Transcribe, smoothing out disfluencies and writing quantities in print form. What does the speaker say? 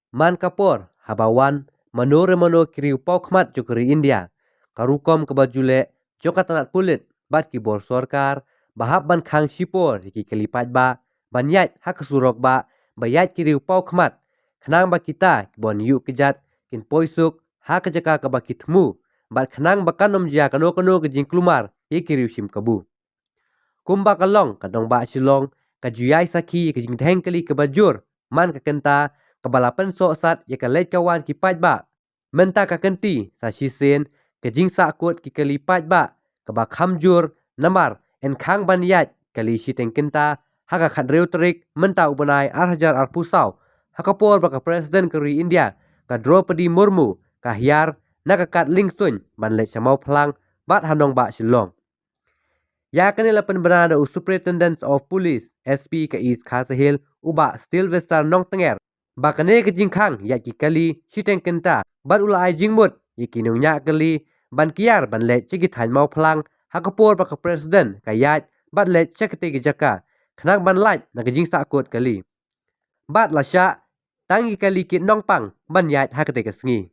Man kapor habawan mano kiriu pau khmat jokeri India. Karukom kebajule joka tanat pulit bat ki bor sorkar bahap ban khang sipor ki kelipat ba ban yat hak surok ba bayat kiriu pau khmat. Khnang ba kita bon yu kejat kin poisuk hak jaka ka ba kitmu bat khnang ba kanom jia kano ke jingklumar ye kiriu sim kabu. Kumba kalong kadong ba silong kajuyai saki ke jingtheng kali ke bajur man ka kenta kabalapan so sat ye ka leit kawan ki pat ba menta ka kenti sa sisen ke jing sa kot ki kalipat ba ka ba khamjur namar en khang ban yat kali siteng kenta haka khat reuterik menta ubanai arhajar arpusau hakapor ba ka presiden keri India ka Draupadi Murmu ka hiar nakakat lingsun ban leit samau phalang bat hanong ba silong. Ya kanila penberada Superintendent of Police SP ka East Khasahil uba Sylvester Nong Tenger bakane ke jingkhang ya ki kali siteng kenta bat ula ai jingmut yiki nya kali ban kiar ban let chigi than mau phalang hakapor ba ka president ka yat bat let chekte ki jaka khnang ban light na ke jing sa kot kali bat la sha tangi kali kit nong pang ban yat hakate ka sngi.